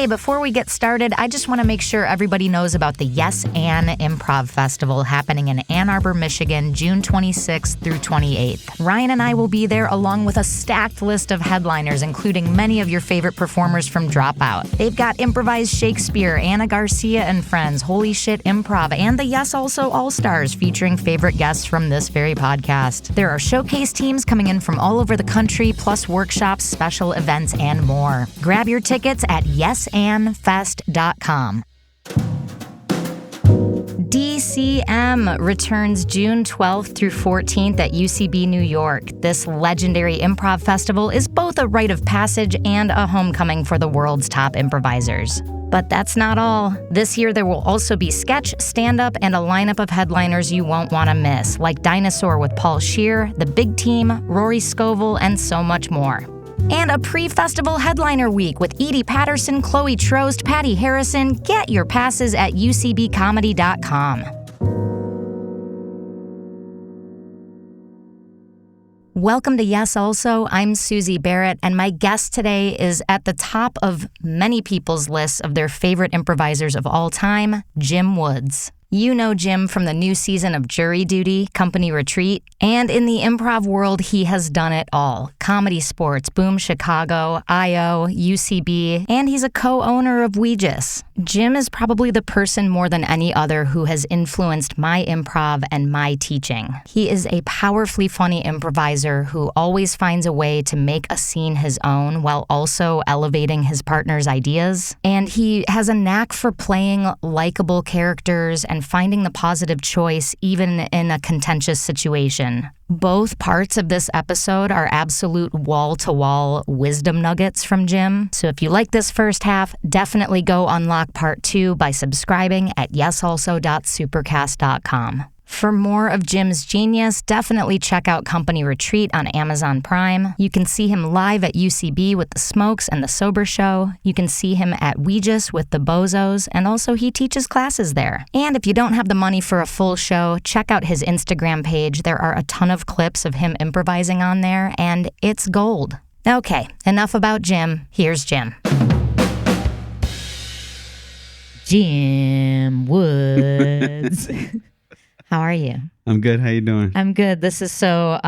Hey, before we get started, I just want to make sure everybody knows about the Yes and Improv Festival happening in Ann Arbor, Michigan, June 26th through 28th. Ryan and I will be there along with a stacked list of headliners, including many of your favorite performers from Dropout. They've got improvised Shakespeare, Anna Garcia and Friends, Holy Shit Improv, and the Yes Also All-Stars featuring favorite guests from this very podcast. There are showcase teams coming in from all over the country, plus workshops, special events, and more. Grab your tickets at yesandfest.com. DCM returns June 12th through 14th at UCB New York. This legendary improv festival is both a rite of passage and a homecoming for the world's top improvisers. But that's not all. This year there will also be sketch, stand-up, and a lineup of headliners you won't want to miss, like Dinosaur with Paul Scheer, The Big Team, Rory Scovel, and so much more. And a pre-festival headliner week with Edie Patterson, Chloe Trost, Patty Harrison. Get your passes at ucbcomedy.com. Welcome to Yes Also. I'm Suzi Barrett, and my guest today is at the top of many people's lists of their favorite improvisers of all time, Jim Woods. You know Jim from the new season of Jury Duty, Company Retreat, and in the improv world, he has done it all. Comedy Sports, Boom Chicago, I.O., UCB, and he's a co-owner of WGIS. Jim is probably the person more than any other who has influenced my improv and my teaching. He is a powerfully funny improviser who always finds a way to make a scene his own while also elevating his partner's ideas. And he has a knack for playing likable characters and finding the positive choice even in a contentious situation. Both parts of this episode are absolute wall-to-wall wisdom nuggets from Jim. So if you like this first half, definitely go unlock part 2 by subscribing at yesalso.supercast.com. For more of Jim's genius, definitely check out Company Retreat on Amazon Prime. You can see him live at UCB with the Smokes and the Sober Show. You can see him at WGIS with the Bozos, and also he teaches classes there. And if you don't have the money for a full show, check out his Instagram page. There are a ton of clips of him improvising on there, and it's gold. Okay, enough about Jim. Here's Jim. Jim Woods. How are you? I'm good. How you doing? I'm good. This is so,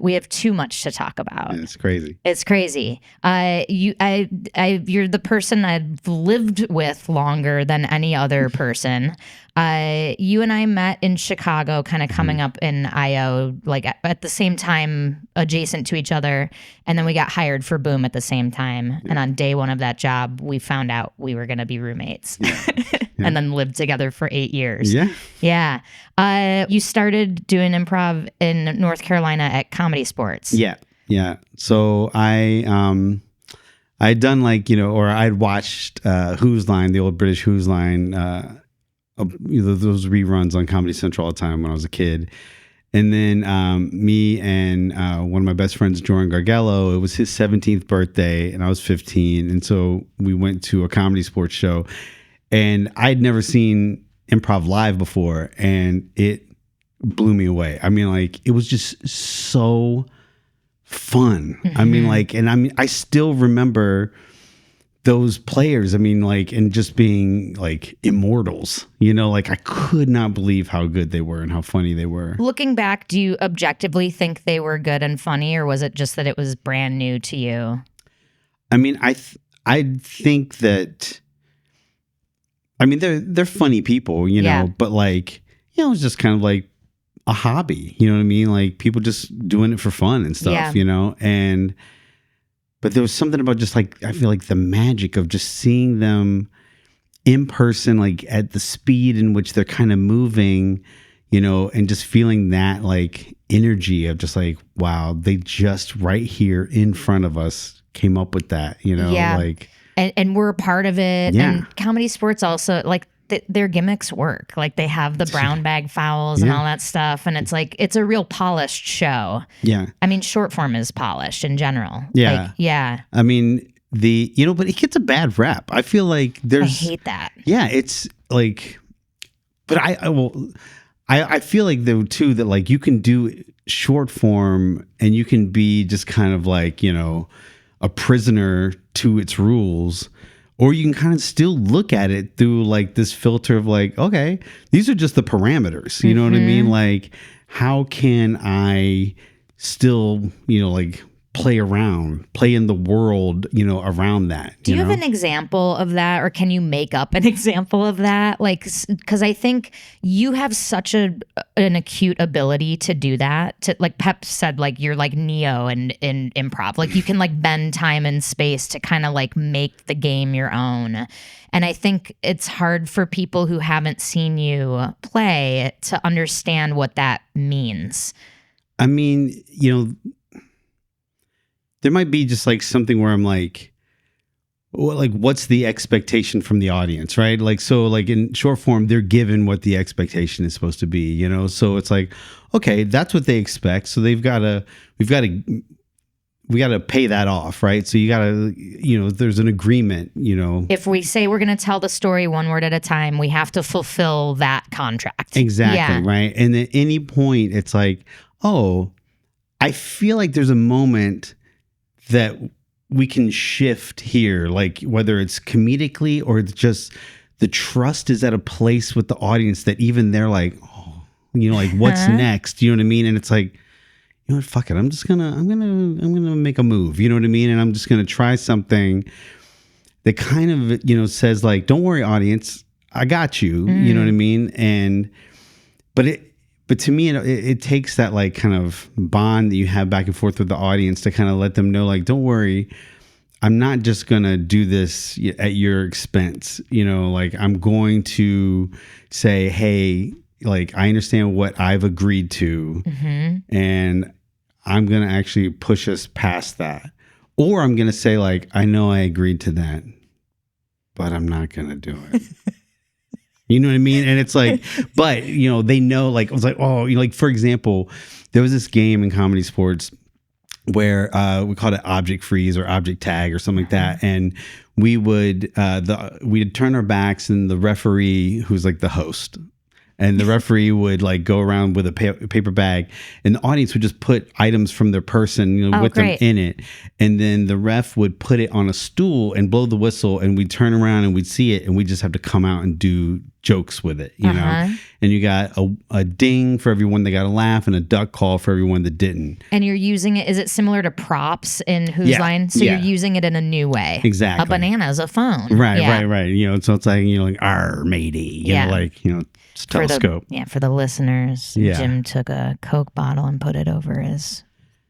we have too much to talk about. Yeah, it's crazy. It's crazy. You're the person I've lived with longer than any other person. You and I met in Chicago, kind of coming up in I.O., like at the same time, adjacent to each other. And then we got hired for Boom at the same time. Yeah. And on day one of that job, we found out we were going to be roommates. Yeah. Yeah. And then lived together for 8 years. Yeah. Yeah. You started doing improv in North Carolina at Comedy Sports. Yeah. Yeah. So I'd done or I'd watched Who's Line, the old British Who's Line, those reruns on Comedy Central all the time when I was a kid. And then me and one of my best friends, Jordan Gargello, it was his 17th birthday and I was 15. And so we went to a Comedy Sports show. And I'd never seen improv live before, and it blew me away. I mean, it was just so fun. Mm-hmm. I still remember those players. And just being immortals, I could not believe how good they were and how funny they were. Looking back, do you objectively think they were good and funny, or was it just that it was brand new to you? I think that. They're funny people, yeah. But it's just kind of like a hobby, you know what I mean? People just doing it for fun and stuff, yeah. But there was something about just I feel like the magic of just seeing them in person, at the speed in which they're kind of moving, and just feeling that energy of just wow, they just right here in front of us came up with that, yeah. And we're a part of it. Yeah. And Comedy Sports also, their gimmicks work. They have the brown bag fouls and all that stuff. And it's a real polished show. Yeah. Short form is polished in general. Yeah. Yeah. But it gets a bad rap. I feel like there's. I hate that. Yeah. It's but I feel like though too that you can do short form and you can be just kind of a prisoner to its rules, or you can kind of still look at it through like this filter of like, okay, these are just the parameters. You know what I mean? Like, how can I still, like play in the world, around that? Do you have an example of that, or can you make up an example of that? Like, because I think you have such an acute ability to do that. To, like Pep said, like you're like Neo in improv. Like you can like bend time and space to kind of like make the game your own. And I think it's hard for people who haven't seen you play to understand what that means. I mean, there might be just like something where I'm like, what's the expectation from the audience, right? Like, so like in short form, they're given what the expectation is supposed to be, So it's like, okay, that's what they expect. So we got to pay that off, right? So you got to, there's an agreement, If we say we're going to tell the story one word at a time, we have to fulfill that contract. Exactly, right? And at any point, it's like, oh, I feel like there's a moment that we can shift here, like whether it's comedically or it's just the trust is at a place with the audience that even they're like, oh, like what's next? You know what I mean? And it's like, what, fuck it. I'm gonna make a move. You know what I mean? And I'm just gonna try something that kind of, says like, don't worry, audience, I got you. You know what I mean? But to me, it takes that like kind of bond that you have back and forth with the audience to kind of let them know, like, don't worry, I'm not just going to do this at your expense. Like I'm going to say, hey, like, I understand what I've agreed to and I'm going to actually push us past that. Or I'm going to say like, I know I agreed to that, but I'm not going to do it. You know what I mean? And it's like, but, they know, like, I was like, oh, like, for example, there was this game in comedy sports where we called it object freeze or object tag or something like that. And we would, we'd turn our backs and the referee, who's like the host, and the referee would like go around with a paper bag and the audience would just put items from their person with them in it. And then the ref would put it on a stool and blow the whistle and we'd turn around and we'd see it and we just have to come out and do jokes with it, you know? And you got a ding for everyone that got a laugh and a duck call for everyone that didn't. And you're using it, is it similar to props in Whose Line? So you're using it in a new way. Exactly. A banana is a phone. Right. So it's like, like, "Arr, matey," telescope. For the listeners, Jim took a Coke bottle and put it over his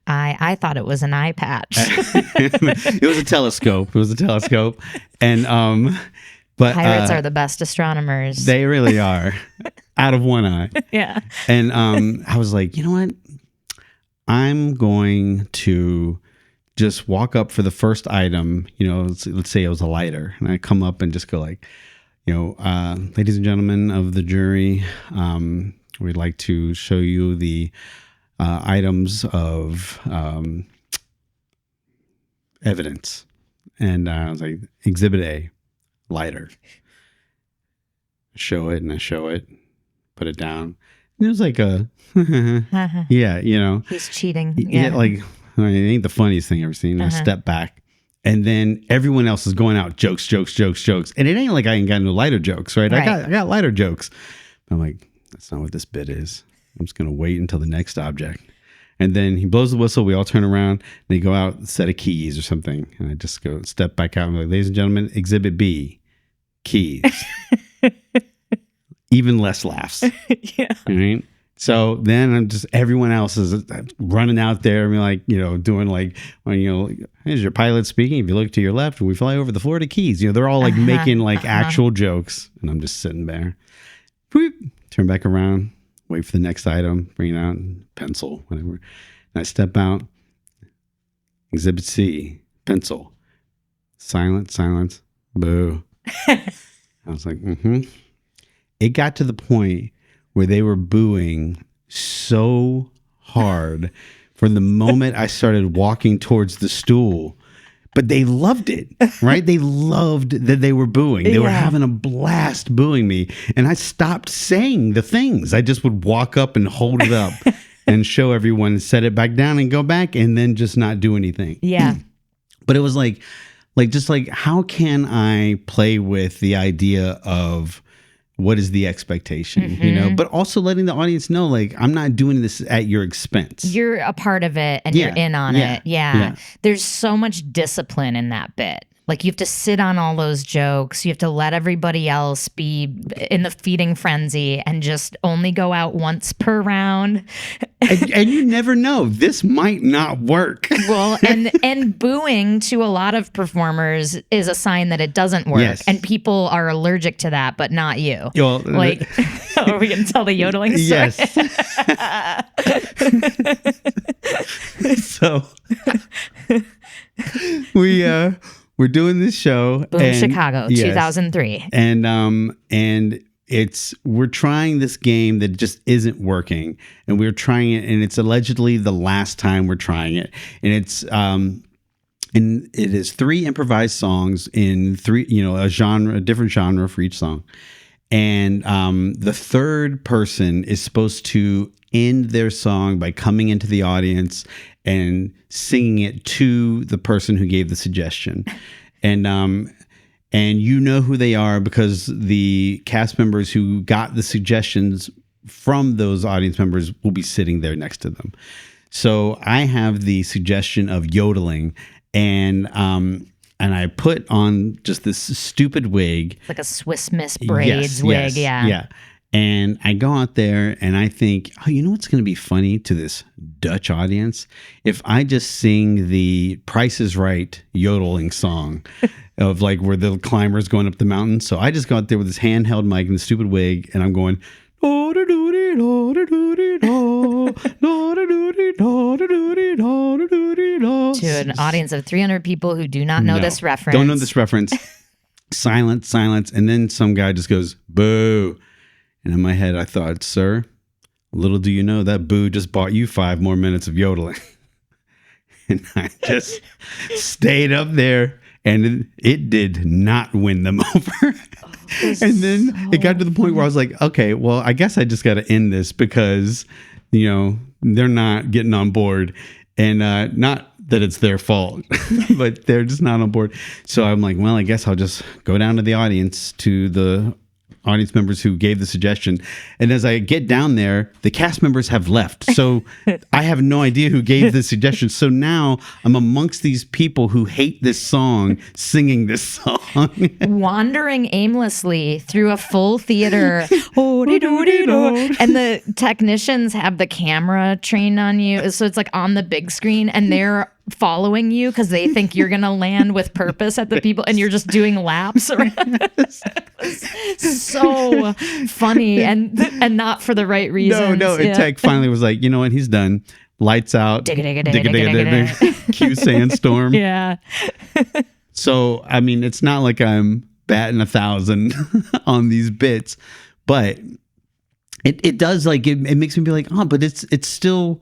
eye. I thought it was an eye patch. It was a telescope. And but pirates are the best astronomers. They really are. Out of one eye. Yeah. And I was like, you know what? I'm going to just walk up for the first item, let's say it was a lighter, and I come up and just go like, ladies and gentlemen of the jury, we'd like to show you the items of evidence. And I was like, Exhibit A, lighter. Show it, put it down. And it was like a, He's cheating. Yeah. Like, it ain't the funniest thing I've ever seen. I step back. And then everyone else is going out, jokes. And it ain't like I ain't got no lighter jokes, right? I got lighter jokes. I'm like, that's not what this bit is. I'm just going to wait until the next object. And then he blows the whistle. We all turn around and they go out, a set of keys or something. And I just go step back out and I'm like, ladies and gentlemen, Exhibit B, keys. Even less laughs. Yeah. Right? So then everyone else is running out there and like, doing like, here's your pilot speaking. If you look to your left and we fly over the Florida Keys, they're all like making like actual jokes. And I'm just sitting there, whoop, turn back around, wait for the next item, bring it out, pencil, whatever. And I step out, Exhibit C, pencil, silence, boo. I was like, It got to the point where they were booing so hard from the moment I started walking towards the stool. But they loved it, right? They loved that they were booing. They were having a blast booing me. And I stopped saying the things. I just would walk up and hold it up and show everyone, set it back down and go back and then just not do anything. Yeah. But it was like Like, just like, how can I play with the idea of what is the expectation, you know, but also letting the audience know, like, I'm not doing this at your expense. You're a part of it and you're in on it. Yeah. There's so much discipline in that bit. Like, you have to sit on all those jokes. You have to let everybody else be in the feeding frenzy and just only go out once per round. And you never know. This might not work. Well, and booing to a lot of performers is a sign that it doesn't work. Yes. And people are allergic to that, but not you. Well, like, are we going to tell the yodeling story? Yes. So we're doing this show. Boom, Chicago, 2003. And we're trying this game that just isn't working. And we're trying it, and it's allegedly the last time we're trying it. And it is 3 improvised songs in 3, a different genre for each song. And the third person is supposed to end their song by coming into the audience and singing it to the person who gave the suggestion. And you know who they are because the cast members who got the suggestions from those audience members will be sitting there next to them. So I have the suggestion of yodeling, and I put on just this stupid wig. Like a Swiss Miss braids wig, Yeah. And I go out there and I think, oh, you know what's going to be funny to this Dutch audience? If I just sing the Price is Right yodeling song of like where the climber's going up the mountain. So I just go out there with this handheld mic and the stupid wig, and I'm going, to an audience of 300 people who do not know this reference. Don't know this reference. Silence. And then some guy just goes, boo. And in my head, I thought, sir, little do you know that boo just bought you 5 more minutes of yodeling. And I just stayed up there, and it did not win them over. And then it got to the point where I was like, okay, well, I guess I just got to end this because, they're not getting on board. And not that it's their fault, but they're just not on board. So I'm like, well, I guess I'll just go down to the audience, to the audience members who gave the suggestion. And as I get down there, the cast members have left. So I have no idea who gave the suggestion. So now I'm amongst these people who hate this song, singing this song. Wandering aimlessly through a full theater. And the technicians have the camera trained on you. So it's like on the big screen, and they're following you because they think you're going to land with purpose at the people, and you're just doing laps around. So funny and not for the right reasons. No. And Tech finally was like, you know what? He's done. Lights out. Cue sandstorm. Yeah. So, I mean, it's not like I'm batting 1,000 on these bits, but it does, like, it makes me be like, oh, but it still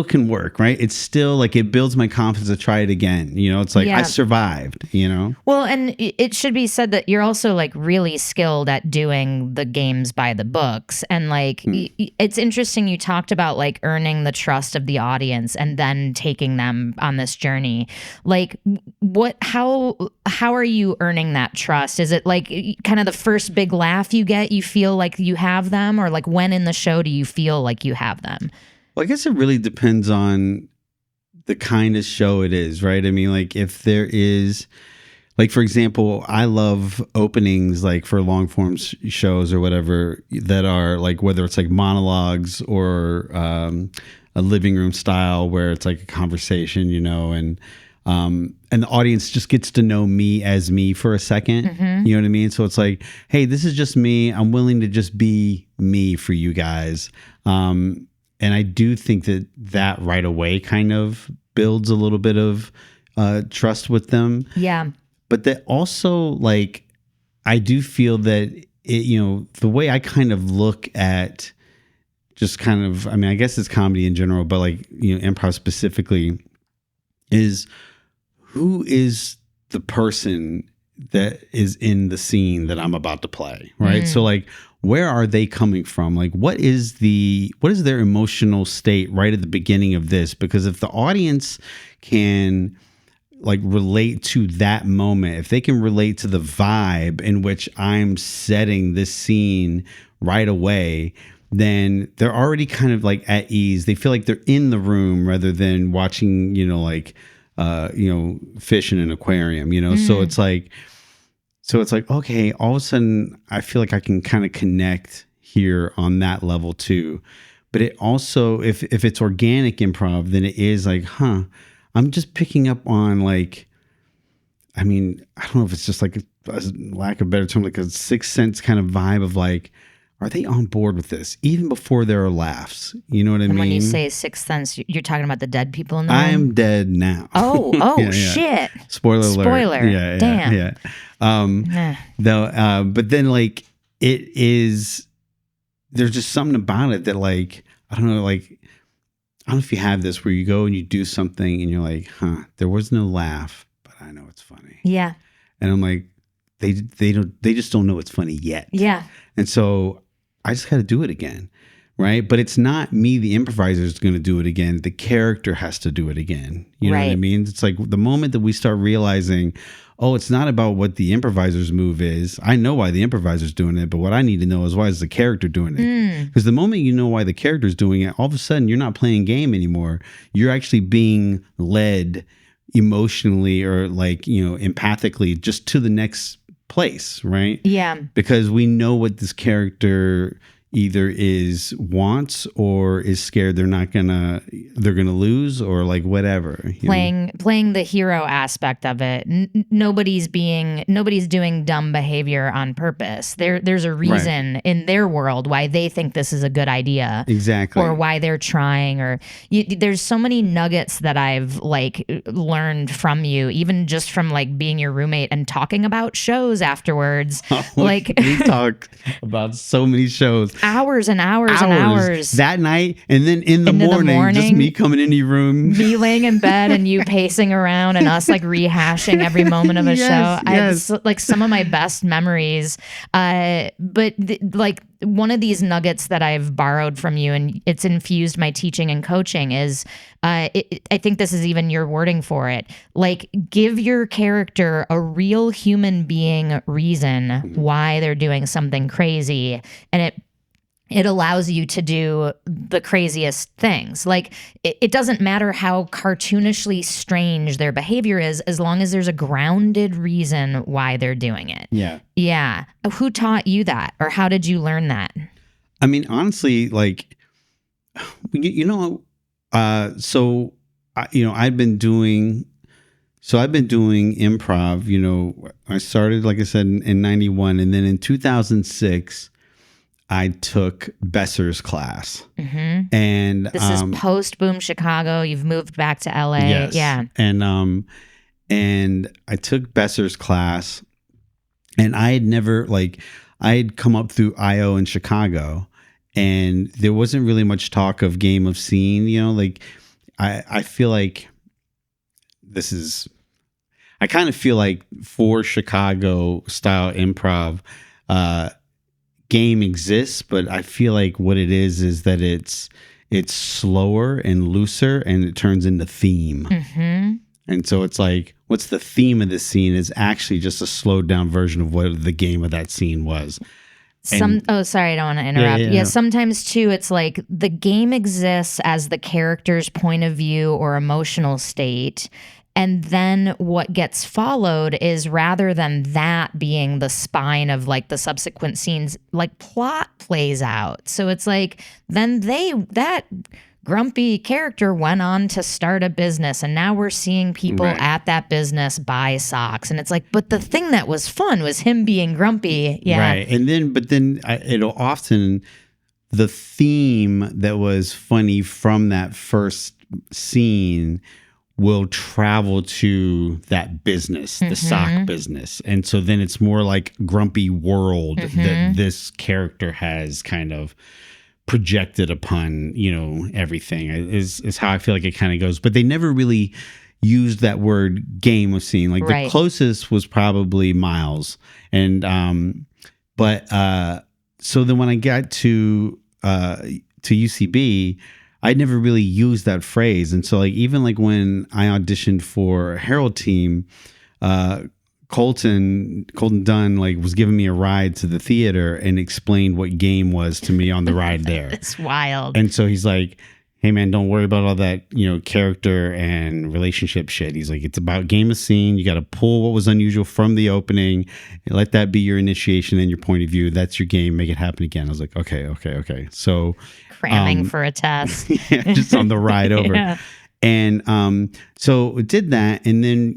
can work, right? It's still like, it builds my confidence to try it again. It's like, I survived, Well, and it should be said that you're also like really skilled at doing the games by the books. And like, it's interesting. You talked about like earning the trust of the audience and then taking them on this journey. Like how are you earning that trust? Is it like kind of the first big laugh you get, you feel like you have them, or like when in the show do you feel like you have them? Well, I guess it really depends on the kind of show it is, right? I mean, like if there is, like, for example, I love openings like for long form shows or whatever that are like, whether it's like monologues or a living room style where it's like a conversation, and the audience just gets to know me as me for a second. Mm-hmm. You know what I mean? So it's like, hey, this is just me. I'm willing to just be me for you guys. And I do think that right away kind of builds a little bit of trust with them. Yeah. But that also, like, I do feel that the way I kind of look at just kind of, I mean, I guess it's comedy in general, but like, improv specifically, is who is the person that is in the scene that I'm about to play, right? So like, where are they coming from? Like, what is their emotional state right at the beginning of this? Because if the audience can like relate to that moment, if they can relate to the vibe in which I'm setting this scene right away, then they're already kind of like at ease. They feel like they're in the room rather than watching, like, fish in an aquarium, So it's like, okay, all of a sudden I feel like I can kind of connect here on that level too. But it also, if it's organic improv, then it is like, I'm just picking up on like, I mean, I don't know if it's just like a lack of a better term, like a sixth sense kind of vibe of like, are they on board with this even before there are laughs? You know what I mean? When you say sixth sense, you're talking about the dead people in the room? I'm dead now. Oh, yeah. Shit. Spoiler alert. Spoiler. Yeah. Damn. But then like it is, there's just something about it that like, I don't know if you have this where you go and you do something and you're like, there was no laugh, but I know it's funny. Yeah. And I'm like, they just don't know it's funny yet. Yeah. And so I just got to do it again. Right. But it's not me, the improviser, is going to do it again. The character has to do it again. You know what I mean? It's like the moment that we start realizing, oh, it's not about what the improviser's move is. I know why the improviser's doing it, but what I need to know is why is the character doing it? Because the moment you know why the character's doing it, all of a sudden you're not playing game anymore. You're actually being led emotionally or like, empathically just to the next place, right? Yeah. Because we know what this character either wants or is scared they're gonna lose, or like whatever. Playing the hero aspect of it. Nobody's doing dumb behavior on purpose. There's a reason in their world why they think this is a good idea. Exactly. Or why they're trying. Or there's so many nuggets that I've like learned from you, even just from like being your roommate and talking about shows afterwards. Like we talk about so many shows. Hours and hours and hours that night, and then in the morning, just me coming into your room, me laying in bed and you pacing around and us like rehashing every moment of a show. Yes. Like some of my best memories. But like one of these nuggets that I've borrowed from you and it's infused my teaching and coaching is, I think this is even your wording for it. Like, give your character a real human being reason why they're doing something crazy, and it allows you to do the craziest things. Like, it doesn't matter how cartoonishly strange their behavior is, as long as there's a grounded reason why they're doing it. Yeah. Yeah. Who taught you that? Or how did you learn that? I mean, honestly, like, I've been doing improv. I started, like I said, in 91, and then in 2006, I took Besser's class. Mm-hmm. And this is post Boom Chicago. You've moved back to LA. Yes. Yeah. And I took Besser's class, and I had come up through IO in Chicago, and there wasn't really much talk of game of scene, I feel like I kind of feel like for Chicago style improv, game exists, but I feel like what it is that it's slower and looser, and it turns into theme. Mm-hmm. And so it's like, what's the theme of this scene is actually just a slowed down version of what the game of that scene was. Sorry, I don't want to interrupt. Yeah, sometimes too, it's like the game exists as the character's point of view or emotional state. And then what gets followed is, rather than that being the spine of like the subsequent scenes, like plot plays out. So it's like, then that grumpy character went on to start a business, and now we're seeing people at that business buy socks. And it's like, but the thing that was fun was him being grumpy. Yeah. Right. And then it'll often, the theme that was funny from that first scene will travel to that business, the sock business. And so then it's more like grumpy world that this character has kind of projected upon, everything is how I feel like it kind of goes. But they never really used that word game of scene. Like the closest was probably Miles. And, so then when I got to UCB, I never really used that phrase. And so like, even like when I auditioned for Herald Team, Colton Dunn like was giving me a ride to the theater and explained what game was to me on the ride there. It's wild. And so he's like, hey man, don't worry about all that, character and relationship shit. He's like, it's about game of scene. You got to pull what was unusual from the opening and let that be your initiation and your point of view. That's your game. Make it happen again. I was like, okay. So cramming for a test. Yeah, just on the ride over. Yeah. And so it did that. And then,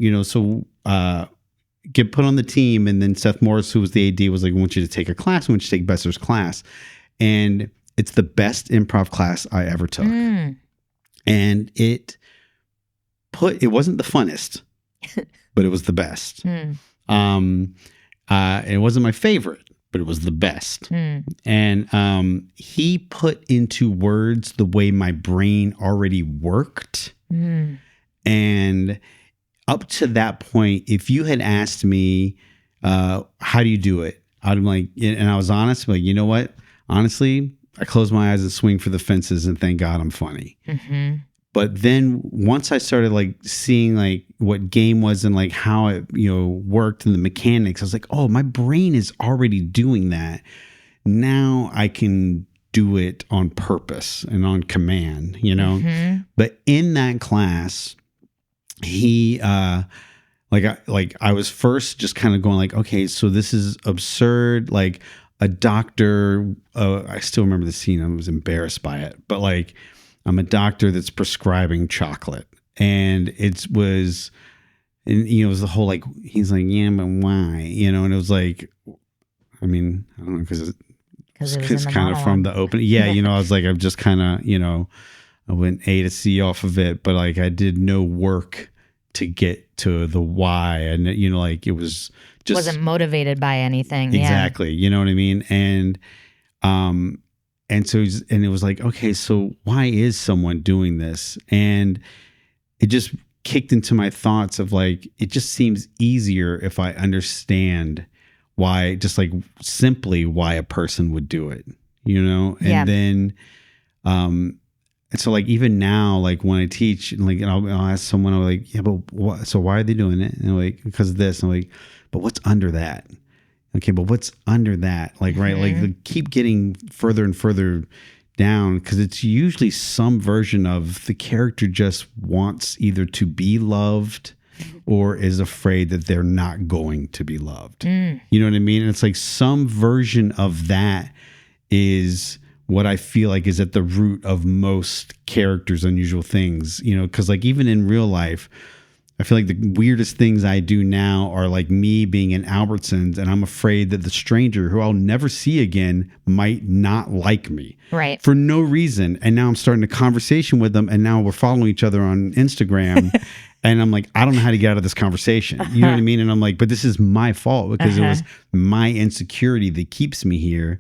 get put on the team, and then Seth Morris, who was the AD, was like, I want you to take a class. I want you to take Besser's class. And it's the best improv class I ever took. And it wasn't the funnest, but it was the best. It wasn't my favorite, but it was the best. And he put into words the way my brain already worked. And up to that point, if you had asked me, how do you do it? I'd be like, and I was honest, like, you know what? Honestly, I close my eyes and swing for the fences and thank God I'm funny. But then once I started like seeing like what game was and like how it, worked and the mechanics, I was like, oh, my brain is already doing that. Now I can do it on purpose and on command, But in that class, he I was first just kind of going like, okay, so this is absurd. Like a doctor, I still remember the scene. I was embarrassed by it, but like I'm a doctor that's prescribing chocolate, and it was the whole like, he's like, yeah, but why, and it was like, I mean, I don't know, because it's kind of from the opening. Yeah, I was like, I'm just kind of, I went A to C off of it, but like I did no work to get to the why, and like it was just wasn't motivated by anything. Exactly, you know what I mean? And so it was like, okay, so why is someone doing this? And it just kicked into my thoughts of like, it just seems easier if I understand why, just like simply why a person would do it, and then and so like even now, like when I teach, and like I'll ask someone, I'm like, yeah, but what? So why are they doing it? And they're like, because of this. And I'm like, but what's under that? Okay, but what's under that? Like, right, like keep getting further and further down, because it's usually some version of the character just wants either to be loved or is afraid that they're not going to be loved. You know what I mean? And it's like some version of that is what I feel like is at the root of most characters' unusual things, because like even in real life, I feel like the weirdest things I do now are like me being in Albertsons, and I'm afraid that the stranger who I'll never see again might not like me. Right. For no reason. And now I'm starting a conversation with them, and now we're following each other on Instagram. And I'm like, I don't know how to get out of this conversation. You know what I mean? And I'm like, but this is my fault, because it was my insecurity that keeps me here,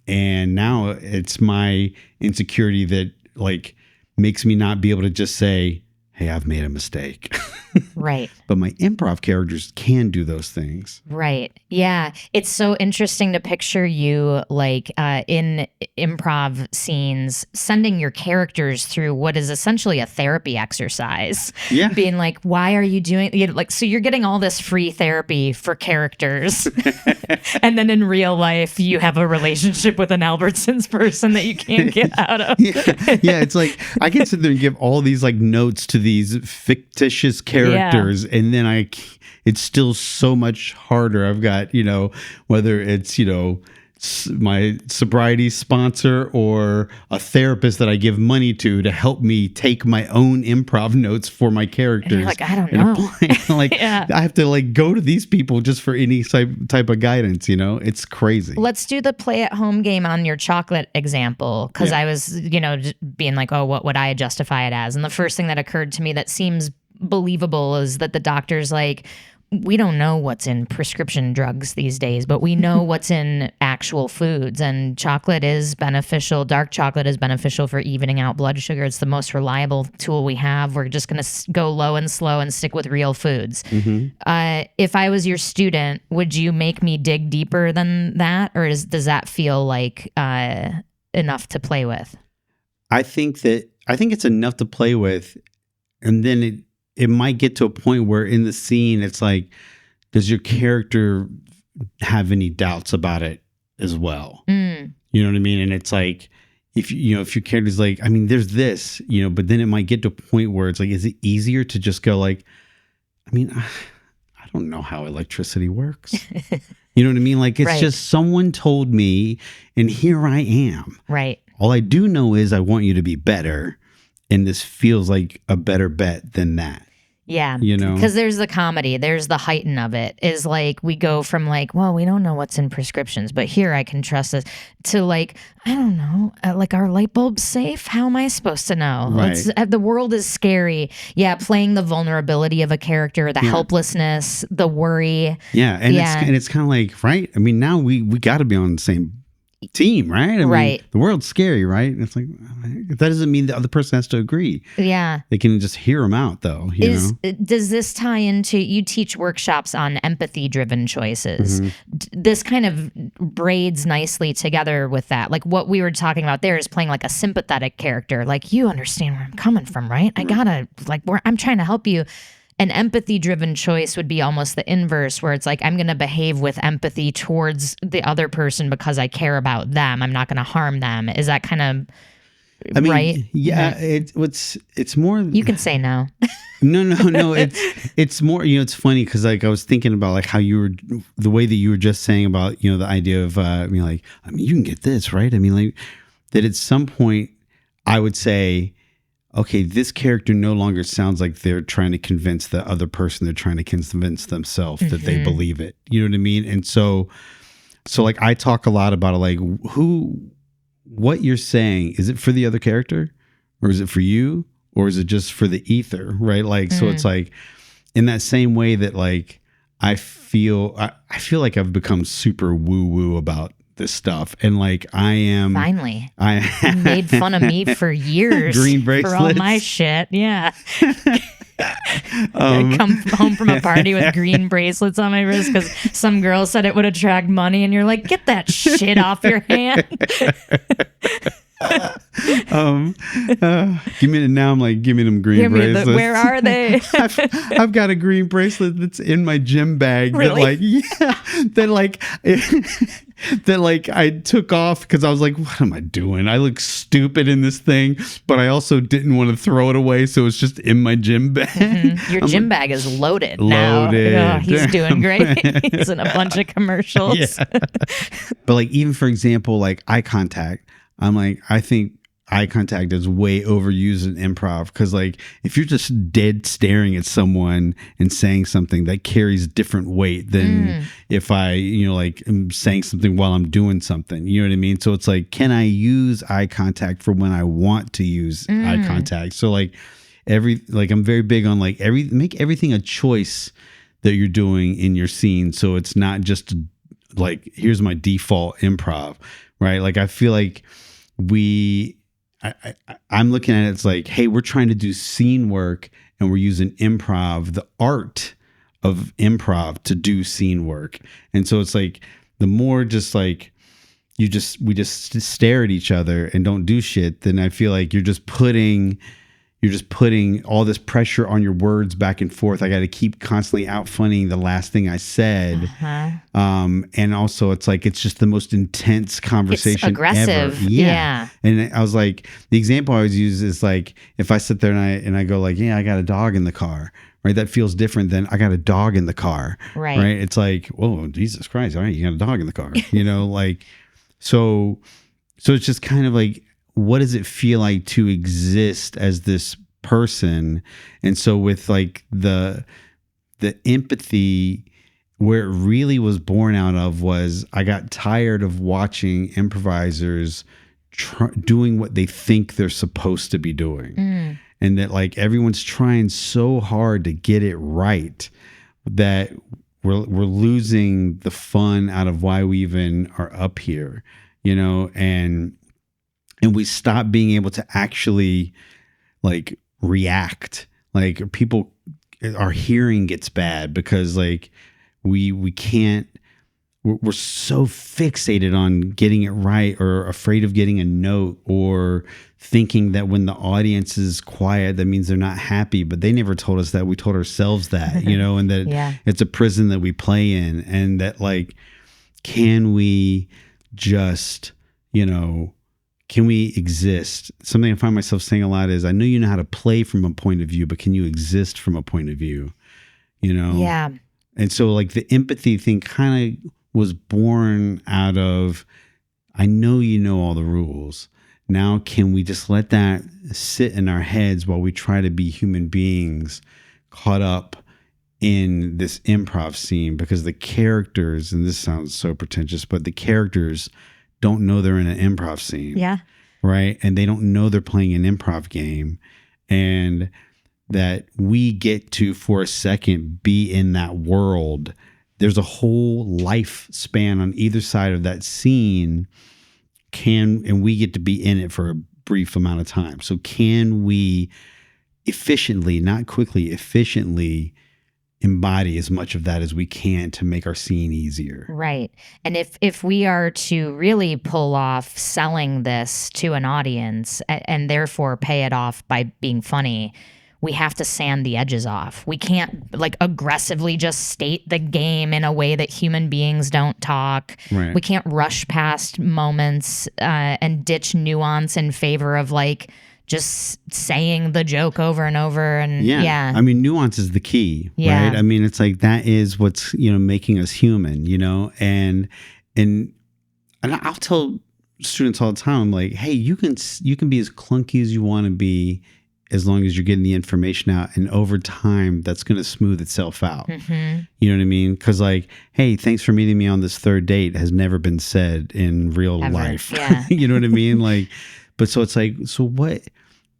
and now it's my insecurity that like makes me not be able to just say, hey, I've made a mistake. Right. But my improv characters can do those things. Right. Yeah. It's so interesting to picture you like in improv scenes, sending your characters through what is essentially a therapy exercise. Yeah. Being like, why are you doing like, so you're getting all this free therapy for characters. And then in real life, you have a relationship with an Albertsons person that you can't get out of. Yeah. It's like, I can sit there and give all these like notes to these fictitious characters. And then it's still so much harder. I've got, whether it's, my sobriety sponsor or a therapist that I give money to help me take my own improv notes for my characters. And you're like, I don't know. Like, I have to like go to these people just for any type of guidance, It's crazy. Let's do the play at home game on your chocolate example. Cause I was, being like, oh, what would I justify it as? And the first thing that occurred to me that seems believable is that the doctor's like, we don't know what's in prescription drugs these days, but we know what's in actual foods, and chocolate is beneficial. Dark chocolate is beneficial for evening out blood sugar. It's the most reliable tool we have. We're just going to go low and slow and stick with real foods. If I was your student, would you make me dig deeper than that? Or does that feel like enough to play with? I think it's enough to play with, and then it might get to a point where in the scene it's like, does your character have any doubts about it as well? You know what I mean? And it's like, if your character's like, I mean, there's this, but then it might get to a point where it's like, is it easier to just go like, I mean, I don't know how electricity works. You know what I mean? Like, it's just someone told me, and here I am. Right. All I do know is I want you to be better, and this feels like a better bet than that. Yeah. Because there's the comedy, there's the heighten of it, is like we go from like, well, we don't know what's in prescriptions, but here I can trust this, to like, I don't know, like, our light bulb's safe? How am I supposed to know? Right. The world is scary. Yeah, playing the vulnerability of a character, the helplessness, the worry. Yeah, and it's kind of like, right? I mean, now we got to be on the same team, right? I mean, the world's scary, right? And it's like, that doesn't mean the other person has to agree. Yeah. They can just hear them out, though. Does this tie into, you teach workshops on empathy-driven choices. This kind of braids nicely together with that. Like, what we were talking about there is playing like a sympathetic character. Like, you understand where I'm coming from, right? I gotta, like, I'm trying to help you. An empathy-driven choice would be almost the inverse, where it's like, I'm going to behave with empathy towards the other person because I care about them. I'm not going to harm them. Is that kind of right? Yeah, it's more. You can say no. No. It's more. It's funny because like I was thinking about like how the way that you were just saying about the idea of like, I mean, you can get this right. I mean, like that at some point I would say, okay, this character no longer sounds like they're trying to convince the other person. They're trying to convince themselves that they believe it. You know what I mean? And so like I talk a lot about like what you're saying, is it for the other character, or is it for you, or is it just for the ether? Right. Like, so it's like in that same way that like, I feel like I've become super woo woo about this stuff, and like you made fun of me for years. Green bracelets for all my shit. Yeah. I come home from a party with green bracelets on my wrist because some girl said it would attract money, and you're like, get that shit off your hand. Now I'm like, give me them green bracelets. Where are they? I've got a green bracelet that's in my gym bag. Really? That like I took off because I was like, what am I doing? I look stupid in this thing, but I also didn't want to throw it away, so it's just in my gym bag. Your gym bag is loaded now. Oh, he's doing great. He's in a bunch of commercials. Yeah. But like, even for example, like eye contact, I'm like, I think eye contact is way overused in improv, because like if you're just dead staring at someone and saying something, that carries different weight than if I like am saying something while I'm doing something. You know what I mean? So it's like, can I use eye contact for when I want to use eye contact? So like I'm very big on like make everything a choice that you're doing in your scene, so it's not just like, here's my default improv, right? Like I feel like I'm looking at it, it's like, hey, we're trying to do scene work, and we're using improv, the art of improv, to do scene work. And so it's like, the more just like we just stare at each other and don't do shit, then I feel like you're just putting all this pressure on your words back and forth. I got to keep constantly out-funning the last thing I said. And also it's like, it's just the most intense conversation it's aggressive. Ever. Yeah. And I was like, the example I always use is like, if I sit there and I go like, yeah, I got a dog in the car, right? That feels different than I got a dog in the car, right? It's like, whoa, Jesus Christ. All right. You got a dog in the car, like, so it's just kind of like, what does it feel like to exist as this person? And so with like the empathy, where it really was born out of was, I got tired of watching improvisers doing what they think they're supposed to be doing. And that like everyone's trying so hard to get it right that we're losing the fun out of why we even are up here, and we stop being able to actually like react. Like our hearing gets bad because like we can't we're so fixated on getting it right, or afraid of getting a note, or thinking that when the audience is quiet, that means they're not happy. But they never told us that. We told ourselves that, and that it's a prison that we play in, and that like, can we just, can we exist? Something I find myself saying a lot is, I know you know how to play from a point of view, but can you exist from a point of view? Yeah. And so like the empathy thing kind of was born out of, I know you know all the rules. Now, can we just let that sit in our heads while we try to be human beings caught up in this improv scene? Because the characters, and this sounds so pretentious, but the characters don't know they're in an improv scene. Yeah. Right. And they don't know they're playing an improv game. And that we get to, for a second, be in that world. There's a whole lifespan on either side of that scene. And we get to be in it for a brief amount of time. So can we efficiently, not quickly, efficiently embody as much of that as we can to make our scene easier? Right. And if we are to really pull off selling this to an audience and therefore pay it off by being funny, we have to sand the edges off. We can't like aggressively just state the game in a way that human beings don't talk. Right. We can't rush past moments and ditch nuance in favor of like just saying the joke over and over. And yeah. I mean, nuance is the key, Yeah. right? I mean, it's like, that is what's, making us human, and I'll tell students all the time, I'm like, hey, you can be as clunky as you want to be, as long as you're getting the information out, and over time that's going to smooth itself out. Mm-hmm. You know what I mean? Because like, hey, thanks for meeting me on this third date has never been said in real Ever. life. Yeah. You know what I mean? Like, but so it's like, so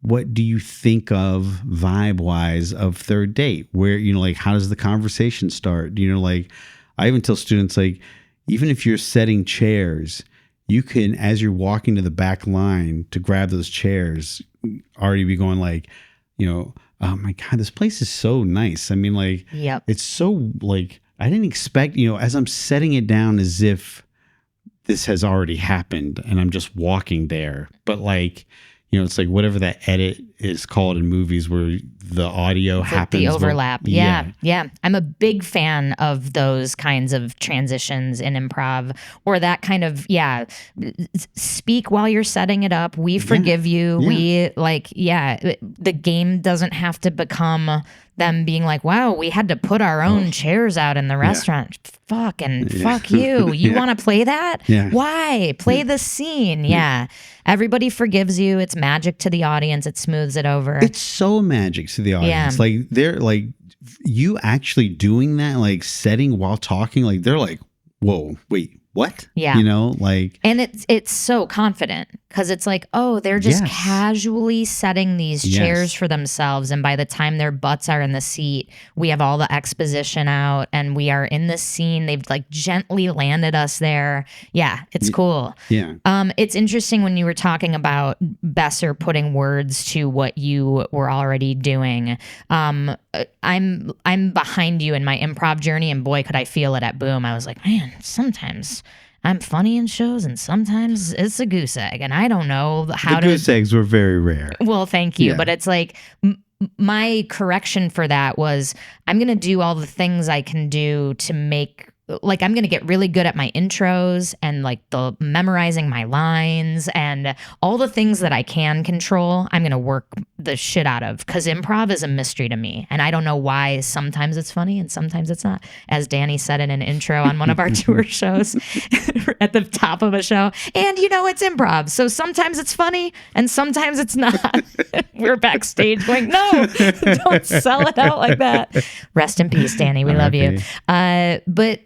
what do you think of vibe wise of third date? Where, like, how does the conversation start? Like, I even tell students, like, even if you're setting chairs, you can, as you're walking to the back line to grab those chairs, already be going like, oh my God, this place is so nice. I mean, like, Yep. It's so like, I didn't expect, as I'm setting it down as if this has already happened and I'm just walking there. But like, it's like whatever that edit is called in movies where the audio happens. The overlap. Yeah. I'm a big fan of those kinds of transitions in improv, or that kind of, speak while you're setting it up. We forgive you. We the game doesn't have to become them being like, wow, we had to put our own chairs out in the restaurant. Fuck you. You want to play that? Yeah. Why? Play the scene. Yeah. Everybody forgives you. It's magic to the audience. It smooths it over. It's so magic to the audience. Yeah. Like, they're like, you actually doing that, like setting while talking, like they're like, whoa, wait, what? Yeah. Like, and it's so confident because it's like, oh, they're just casually setting these chairs for themselves. And by the time their butts are in the seat, we have all the exposition out and we are in this scene. They've like gently landed us there. Yeah, it's cool. Yeah. It's interesting when you were talking about Besser putting words to what you were already doing. I'm behind you in my improv journey, and boy, could I feel it at Boom. I was like, man, sometimes I'm funny in shows and sometimes it's a goose egg, and I don't know how to. Goose eggs were very rare. Well, thank you. Yeah. But it's like my correction for that was I'm going to do all the things I can do to make, like, I'm going to get really good at my intros and like the memorizing my lines and all the things that I can control. I'm going to work the shit out of, because improv is a mystery to me. And I don't know why sometimes it's funny and sometimes it's not. As Danny said in an intro on one of our tour shows at the top of a show. And it's improv. So sometimes it's funny and sometimes it's not. We're backstage going, no, don't sell it out like that. Rest in peace, Danny. We love you. But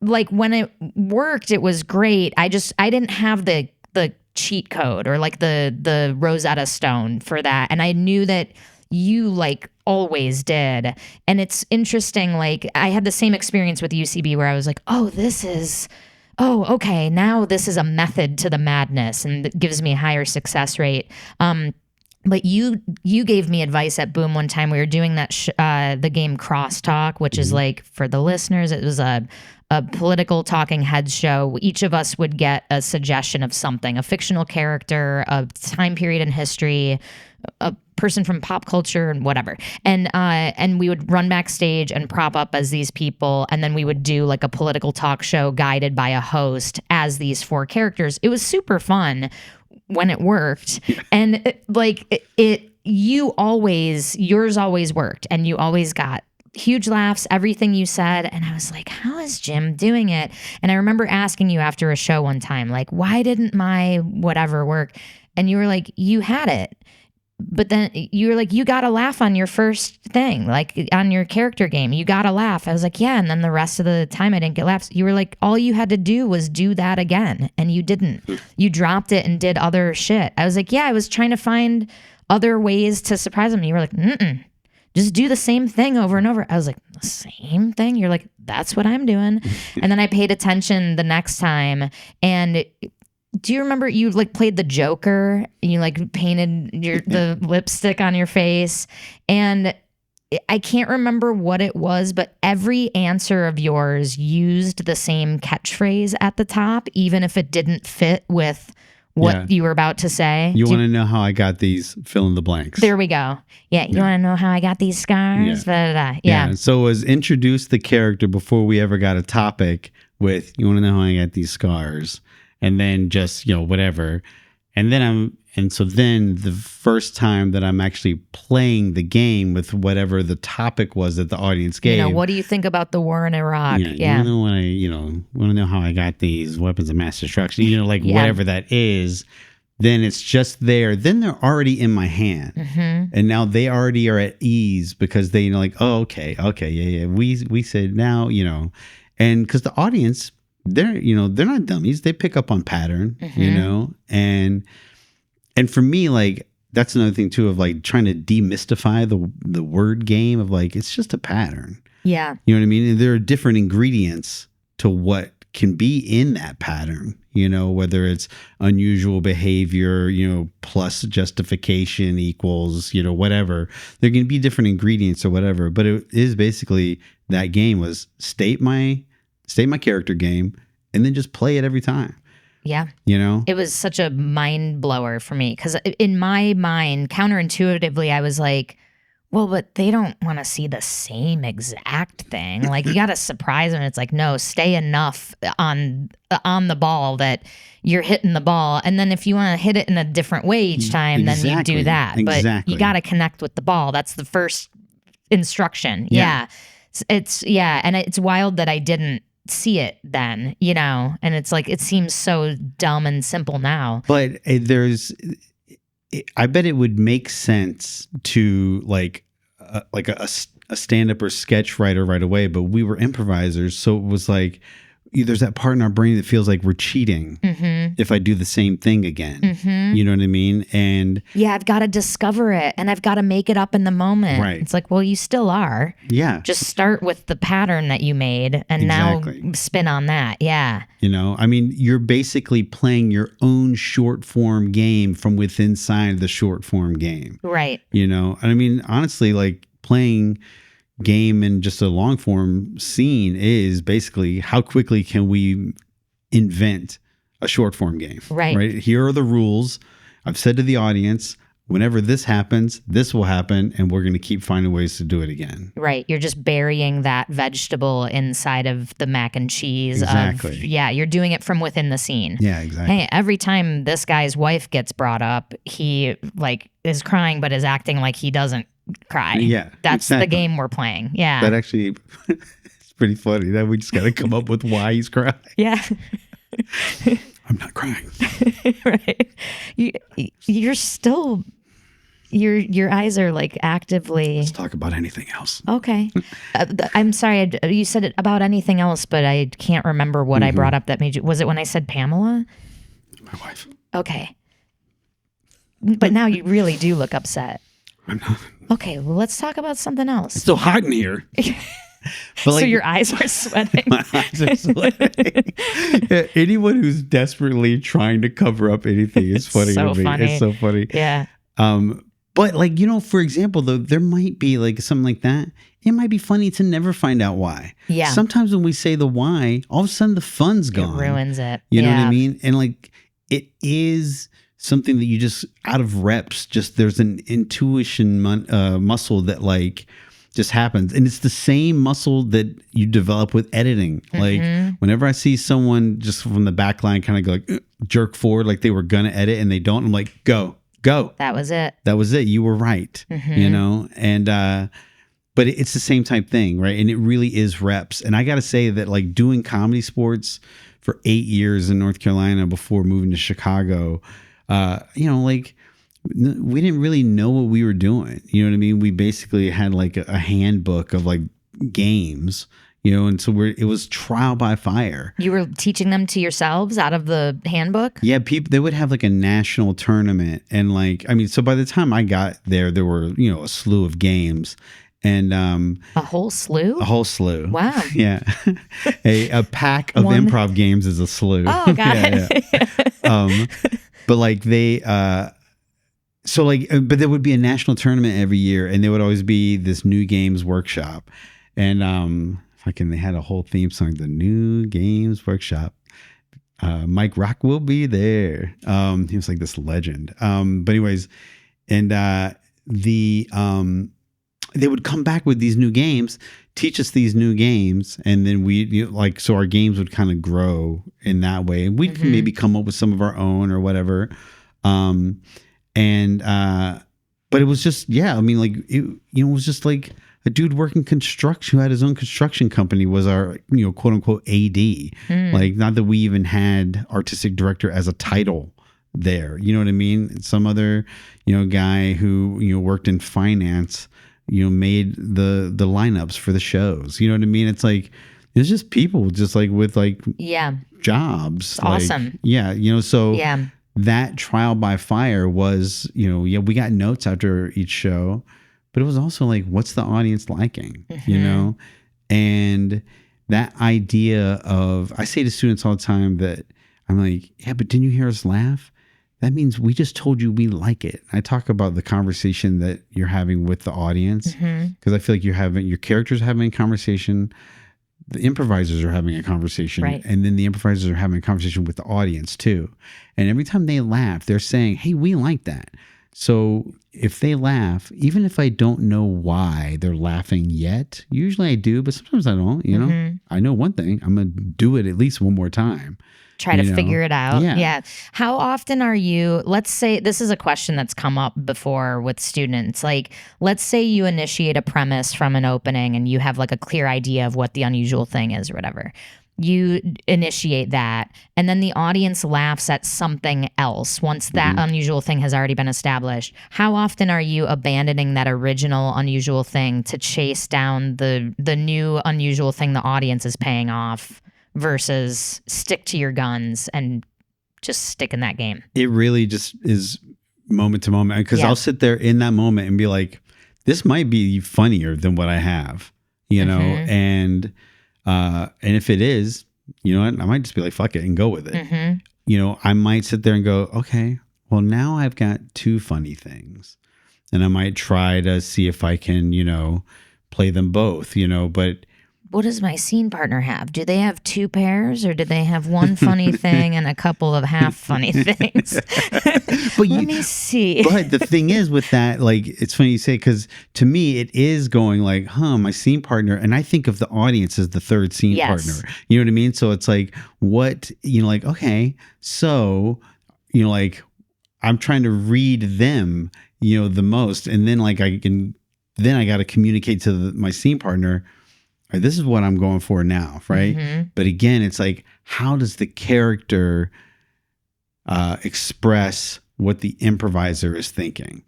like when it worked, it was great. I didn't have the cheat code or like the Rosetta Stone for that. And I knew that you like always did. And it's interesting. Like I had the same experience with UCB where I was like, okay, now this is a method to the madness and it gives me a higher success rate. But you gave me advice at Boom one time. We were doing that the game Crosstalk, which is like, for the listeners, it was a political talking heads show. Each of us would get a suggestion of something, a fictional character, a time period in history, a person from pop culture, and whatever. And we would run backstage and prop up as these people, and then we would do like a political talk show guided by a host as these 4 characters. It was super fun when it worked. And yours always worked, and you always got huge laughs, everything you said. And I was like, how is Jim doing it? And I remember asking you after a show one time, like, why didn't my whatever work? And you were like, you had it. But then you were like, you got to laugh on your first thing, like on your character game. You got to laugh. I was like, yeah. And then the rest of the time I didn't get laughs. You were like, all you had to do was do that again. And you didn't. You dropped it and did other shit. I was like, yeah, I was trying to find other ways to surprise them. You were like, just do the same thing over and over. I was like, the same thing? You're like, that's what I'm doing. And then I paid attention the next time. And do you remember you like played the Joker? You like painted the lipstick on your face, and I can't remember what it was, but every answer of yours used the same catchphrase at the top, even if it didn't fit with what you were about to say. You want to know how I got these fill in the blanks? There we go. Yeah. You want to know how I got these scars? Yeah. So it was introduce the character before we ever got a topic with, you want to know how I got these scars? And then just, whatever. And then the first time that I'm actually playing the game with whatever the topic was that the audience gave. What do you think about the war in Iraq? Yeah. Want to know how I got these weapons of mass destruction, whatever that is, then it's just there. Then they're already in my hand. Mm-hmm. And now they already are at ease because they oh, okay. Yeah. We said now, and because the audience, they're not dummies. They pick up on pattern, and for me, that's another thing too, of trying to demystify the word game of it's just a pattern. Yeah. You know what I mean? And there are different ingredients to what can be in that pattern, whether it's unusual behavior, plus justification equals, whatever. There can be different ingredients or whatever, but it is basically that game was state my character game and then just play it every time. Yeah. It was such a mind blower for me because in my mind, counterintuitively, I was like, well, but they don't want to see the same exact thing. You got to surprise them. It's like, no, stay enough on the ball that you're hitting the ball. And then if you want to hit it in a different way each time, then you do that. But you got to connect with the ball. That's the first instruction. Yeah. And it's wild that I didn't see it then, and it's it seems so dumb and simple now. But I bet it would make sense to a stand-up or sketch writer right away, but we were improvisers, so it was there's that part in our brain that feels like we're cheating if I do the same thing again. You know what I mean? And yeah, I've got to discover it and I've got to make it up in the moment. Right. It's well, you still are. Yeah. Just start with the pattern that you made and now spin on that. Yeah. You're basically playing your own short form game from within inside the short form game. Right. Honestly, playing game in just a long form scene is basically how quickly can we invent a short form game. Right. Here are the rules. I've said to the audience, whenever this happens, this will happen, and we're going to keep finding ways to do it again. Right. You're just burying that vegetable inside of the mac and cheese. Exactly. You're doing it from within the scene. Yeah, exactly. Hey, every time this guy's wife gets brought up, he is crying but is acting like he doesn't cry. Yeah. That's the game we're playing. Yeah. That actually it's pretty funny that we just got to come up with why he's crying. Yeah. I'm not crying. Right. You're still your eyes are actively. Let's talk about anything else. Okay. I'm sorry. You said it about anything else, but I can't remember what I brought up that made you. Was it when I said Pamela? My wife. Okay. But now you really do look upset. I'm not. Okay, well, let's talk about something else. It's so hot in here. So your eyes are sweating. My eyes are sweating. Anyone who's desperately trying to cover up anything is funny to me. Funny. It's so funny. Yeah. But like, for example, though, there might be like something like that. It might be funny to never find out why. Yeah. Sometimes when we say the why, all of a sudden the fun's gone. It ruins it. You know what I mean? And like, it is something that you just out of reps, just there's an intuition muscle that like just happens. And it's the same muscle that you develop with editing. Like whenever I see someone just from the back line kind of go like jerk forward, like they were going to edit and they don't, I'm like, go. That was it. You were right. And, but it's the same type thing. Right. And it really is reps. And I got to say that like doing comedy sports for 8 years in North Carolina before moving to Chicago, like we didn't really know what we were doing. You know what I mean? We basically had like a handbook of like games, and so it was trial by fire. You were teaching them to yourselves out of the handbook? Yeah, they would have like a national tournament. And like, I mean, so by the time I got there were, a slew of games. And a whole slew? A whole slew. Wow. Yeah. a pack of improv games is a slew. Oh, got it. Yeah. But like but there would be a national tournament every year, and there would always be this new games workshop. And they had a whole theme song, the New Games Workshop. Mike Rock will be there. He was like this legend. But anyways, and they would come back with these new games, teach us these new games, and then so our games would kind of grow in that way. And we'd maybe come up with some of our own or whatever. But it was just, it was just like a dude working construction who had his own construction company was our, quote unquote AD. Like, not that we even had artistic director as a title there. You know what I mean? Some other, guy who, worked in finance, made the lineups for the shows. You know what I mean? It's like, it's just people just like with like jobs. It's awesome. So that trial by fire was, we got notes after each show, but it was also like, what's the audience liking, And that idea of, I say to students all the time that I'm like, yeah, but didn't you hear us laugh? That means we just told you we like it. I talk about the conversation that you're having with the audience, because I feel like your characters are having a conversation, the improvisers are having a conversation, and then the improvisers are having a conversation with the audience too. And every time they laugh, they're saying, hey, we like that. So if they laugh, even if I don't know why they're laughing yet, usually I do, but sometimes I don't, I know one thing, I'm going to do it at least one more time. Try to figure it out. Yeah. How often are you, let's say, this is a question that's come up before with students. Like, let's say you initiate a premise from an opening and you have like a clear idea of what the unusual thing is or whatever. You initiate that, and then the audience laughs at something else once that unusual thing has already been established. How often are you abandoning that original unusual thing to chase down the new unusual thing the audience is paying off versus stick to your guns and just stick in that game? It really just is moment to moment, because I'll sit there in that moment and be like, this might be funnier than what I have, and if it is, I might just be like, fuck it and go with it. I might sit there and go, okay, well, now I've got two funny things, and I might try to see if I can, play them both, but what does my scene partner have? Do they have two pairs, or do they have one funny thing and a couple of half funny things? Let me see. But the thing is with that, like, it's funny you say, because to me, it is going like, my scene partner. And I think of the audience as the third scene partner. You know what I mean? So it's like, like, okay, so, like, I'm trying to read them, the most. And then like I got to communicate to my scene partner, this is what I'm going for now, right? But again, it's like, how does the character express what the improviser is thinking?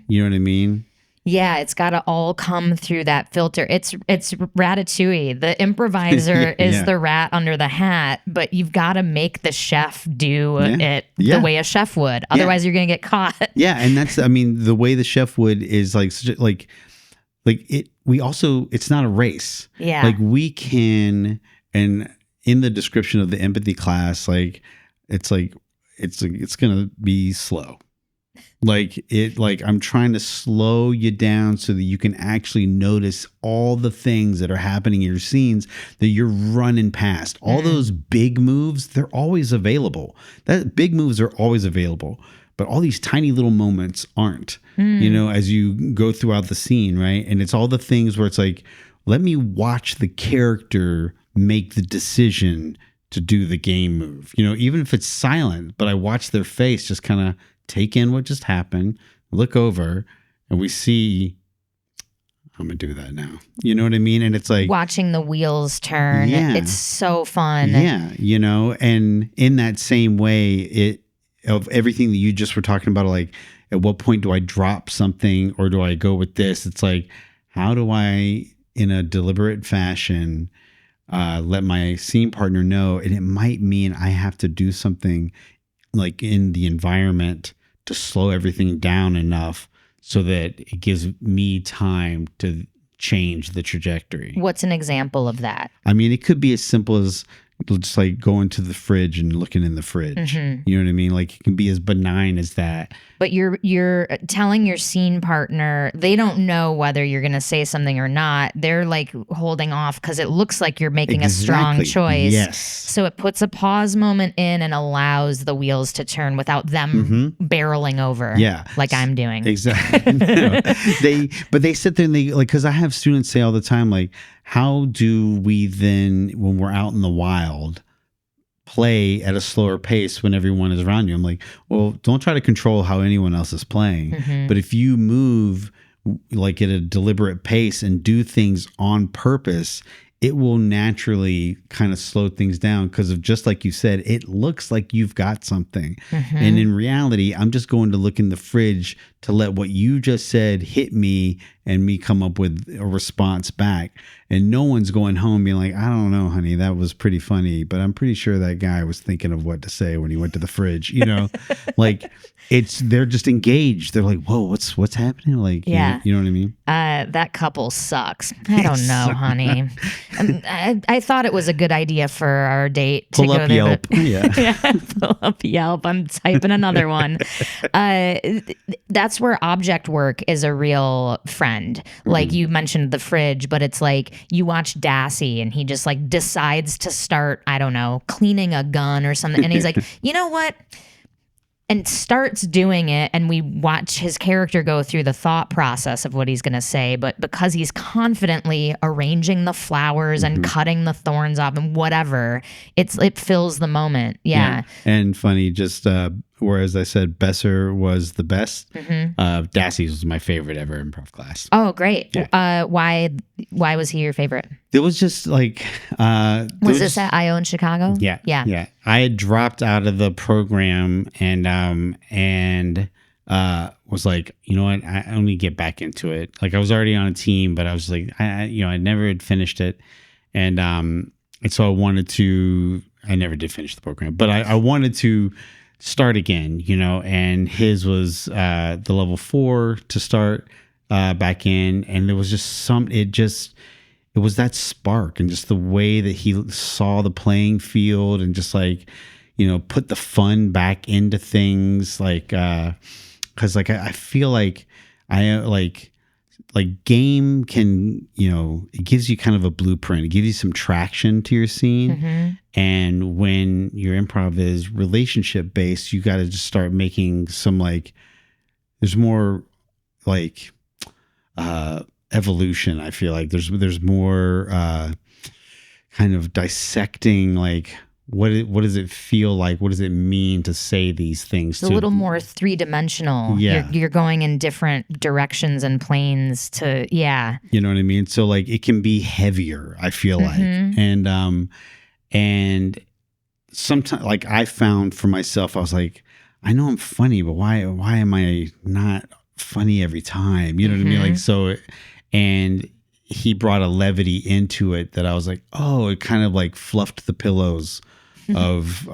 You know what I mean? Yeah, it's got to all come through that filter. It's Ratatouille. The improviser is the rat under the hat, but you've got to make the chef do it the way a chef would. Otherwise, you're going to get caught. Yeah, and that's, the way the chef would is like it's not a race. Yeah. Like we can, and in the description of the empathy class, like, it's going to be slow. I'm trying to slow you down so that you can actually notice all the things that are happening in your scenes that you're running past. All those big moves, they're always available. Big moves are always available, but all these tiny little moments aren't, as you go throughout the scene, right? And it's all the things where it's like, let me watch the character make the decision to do the game move, even if it's silent, but I watch their face just kind of take in what just happened, look over, and we see, I'm going to do that now. You know what I mean? And it's like watching the wheels turn. Yeah. It's so fun. Yeah. And in that same way, of everything that you just were talking about, like at what point do I drop something or do I go with this? It's like, how do I, in a deliberate fashion, let my scene partner know? And it might mean I have to do something like in the environment to slow everything down enough so that it gives me time to change the trajectory. What's an example of that? I mean, it could be as simple as just like going to the fridge and looking in the fridge. You know what I mean? Like it can be as benign as that. But you're telling your scene partner, they don't know whether you're going to say something or not. They're like holding off because it looks like you're making a strong choice. Yes. So it puts a pause moment in and allows the wheels to turn without them barreling over. Yeah. Like I'm doing. Exactly. They sit there and they like, because I have students say all the time, like, how do we then, when we're out in the wild, play at a slower pace when everyone is around you? I'm like, well, don't try to control how anyone else is playing. But if you move like at a deliberate pace and do things on purpose, it will naturally kind of slow things down because of, just like you said, it looks like you've got something. And in reality, I'm just going to look in the fridge to let what you just said hit me and me come up with a response back. And no one's going home being like, I don't know, honey, that was pretty funny, but I'm pretty sure that guy was thinking of what to say when he went to the fridge, like they're just engaged. They're like, whoa, what's happening? Like, yeah. You know what I mean? That couple sucks. I don't know, honey. I thought it was a good idea for our date to pull go up there. Yelp. Yeah. Pull up Yelp. I'm typing another one. That's where object work is a real friend. Like you mentioned the fridge, but it's like you watch Dassey and he just like decides to start, I don't know, cleaning a gun or something. And he's like, you know what? And starts doing it, and we watch his character go through the thought process of what he's going to say. But because he's confidently arranging the flowers and cutting the thorns off and whatever, it fills the moment. Yeah. And funny, just whereas I said Besser was the best, Dassey's was my favorite ever improv class. Oh, great. Yeah. Why was he your favorite? It was just like was this at IO in Chicago? Yeah. I had dropped out of the program and was like, you know what, I only get back into it. Like I was already on a team, but I was like, I never had finished it, and so I never did finish the program, but I wanted to start again, and his was the level 4 to start back in, and there was just it was that spark and just the way that he saw the playing field and just like, put the fun back into things, like because like I feel like game can, it gives you kind of a blueprint. It gives you some traction to your scene. And when your improv is relationship based, you got to just start making some there's more evolution. I feel like there's more kind of dissecting, what does it feel like? What does it mean to say these things? It's a little more 3-dimensional. Yeah. You're going in different directions and planes to, yeah. You know what I mean? So it can be heavier, I feel like. And sometimes I found for myself, I was like, I know I'm funny, but why am I not funny every time? You know what I mean? And he brought a levity into it that I was like, oh, it kind of fluffed the pillows of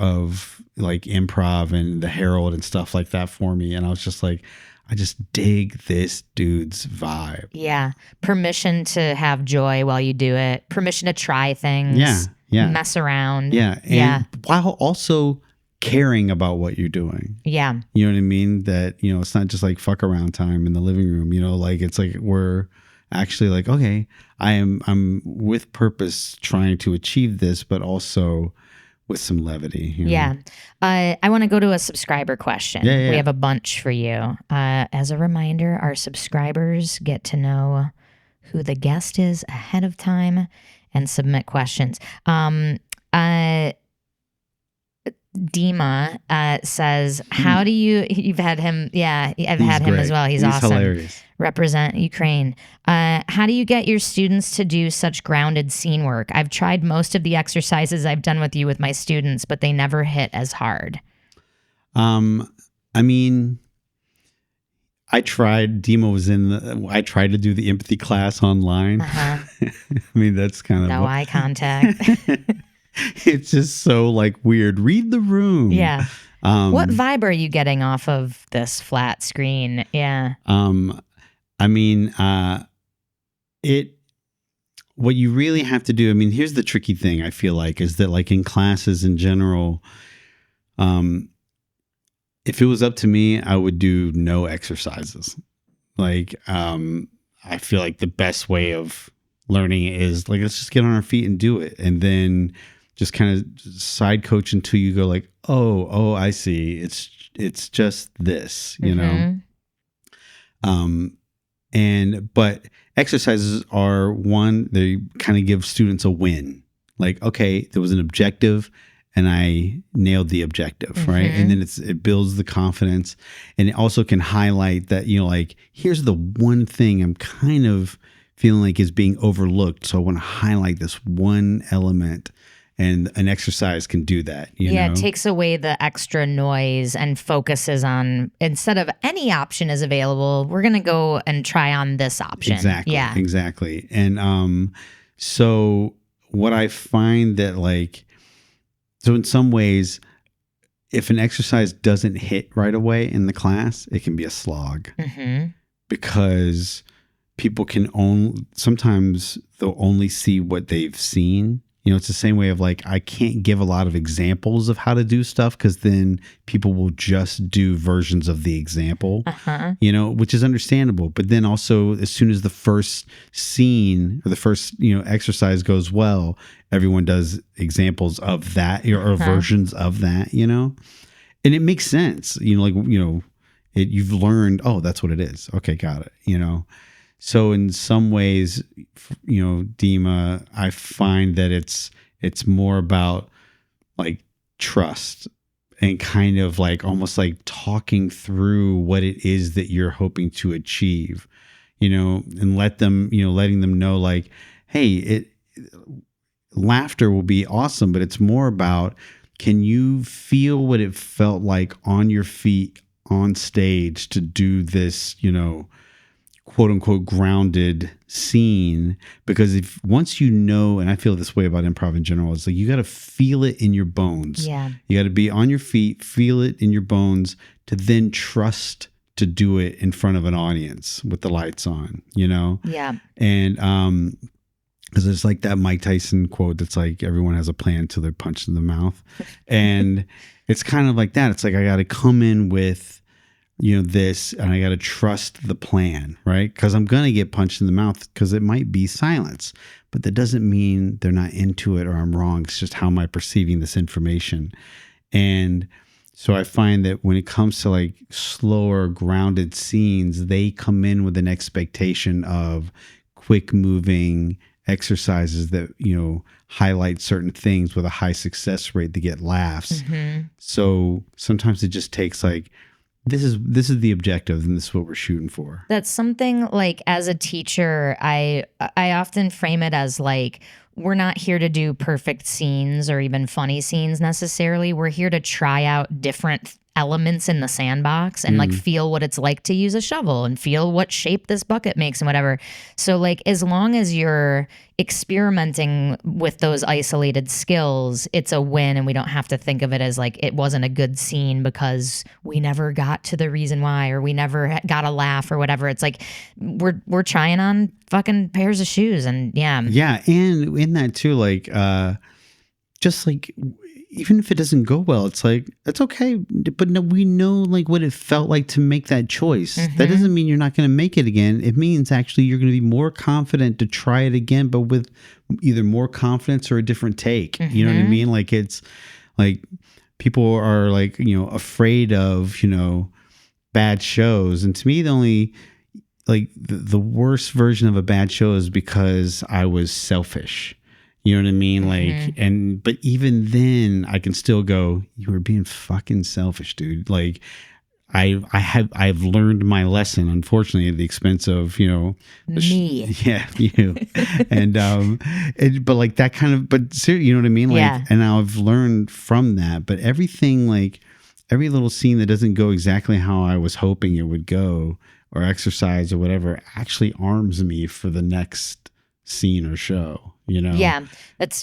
improv and the Herald and stuff like that for me. And I was just like, I just dig this dude's vibe. Yeah. Permission to have joy while you do it. Permission to try things. Yeah. Mess around. Yeah. And while also caring about what you're doing. Yeah. You know what I mean? That, it's not just like fuck around time in the living room, like it's like we're actually like, okay, I'm with purpose trying to achieve this, but also with some levity. Yeah. I want to go to a subscriber question. Yeah. We have a bunch for you. As a reminder, our subscribers get to know who the guest is ahead of time and submit questions. Dima says, how do you've had him? Yeah, I've had him as well. He's awesome. Hilarious. Represent Ukraine. How do you get your students to do such grounded scene work? I've tried most of the exercises I've done with you with my students, but they never hit as hard. I mean, I tried. Dima was I tried to do the empathy class online. I mean, that's kind of no eye contact. It's just so like weird. Read the room. Yeah. What vibe are you getting off of this flat screen? Yeah. I mean, what you really have to do, I mean, here's the tricky thing, I feel like, is that like in classes in general, if it was up to me, I would do no exercises. Like, I feel like the best way of learning is like, let's just get on our feet and do it. And then just kind of side coach until you go like, oh, I see. It's just this, you know? But exercises are one, they kind of give students a win. Like, okay, there was an objective and I nailed the objective, right? And then it builds the confidence, and it also can highlight that, like, here's the one thing I'm kind of feeling like is being overlooked. So I want to highlight this one element. And an exercise can do that. You know? It takes away the extra noise and focuses on, instead of any option is available, we're going to go and try on this option. Exactly. Yeah. Exactly. And so what I find that like, so in some ways, if an exercise doesn't hit right away in the class, it can be a slog because people sometimes they'll only see what they've seen. It's the same way of like, I can't give a lot of examples of how to do stuff because then people will just do versions of the example, which is understandable. But then also, as soon as the first scene or the first, exercise goes well, everyone does examples of that or versions of that, and it makes sense, you've learned, oh, that's what it is. Okay, got it, So in some ways, Dima, I find that it's more about like trust and kind of like almost like talking through what it is that you're hoping to achieve, and letting them know like, hey, laughter will be awesome, but it's more about, can you feel what it felt like on your feet on stage to do this, quote unquote grounded scene? Because if once and I feel this way about improv in general, it's like you got to feel it in your bones. Yeah. You got to be on your feet, feel it in your bones to then trust to do it in front of an audience with the lights on, Yeah. And because it's like that Mike Tyson quote that's like, everyone has a plan until they're punched in the mouth. And it's kind of like that. It's like, I got to come in with this, and I got to trust the plan, right? Because I'm going to get punched in the mouth because it might be silence, but that doesn't mean they're not into it or I'm wrong. It's just how am I perceiving this information? And so I find that when it comes to like slower, grounded scenes, they come in with an expectation of quick moving exercises that, highlight certain things with a high success rate to get laughs. So sometimes it just takes like, this is the objective and this is what we're shooting for. That's something like, as a teacher, I often frame it as like, we're not here to do perfect scenes or even funny scenes necessarily. We're here to try out different elements in the sandbox and like feel what it's like to use a shovel and feel what shape this bucket makes and whatever. So like, as long as you're experimenting with those isolated skills, it's a win, and we don't have to think of it as like it wasn't a good scene because we never got to the reason why, or we never got a laugh or whatever. It's like we're trying on fucking pairs of shoes, and yeah. And in that too, like just like even if it doesn't go well, it's like, it's okay. But no, we know like what it felt like to make that choice. That doesn't mean you're not going to make it again. It means actually you're going to be more confident to try it again, but with either more confidence or a different take. You know what I mean? Like, it's like people are like, afraid of, bad shows. And to me, the only like the worst version of a bad show is because I was selfish. You know what I mean? Like, but even then I can still go, you were being fucking selfish, dude. Like I've learned my lesson, unfortunately, at the expense of, me. Yeah, you. But like that kind of, but seriously, you know what I mean? Like, and now I've learned from that, but everything, like every little scene that doesn't go exactly how I was hoping it would go, or exercise or whatever, actually arms me for the next scene or show. Yeah,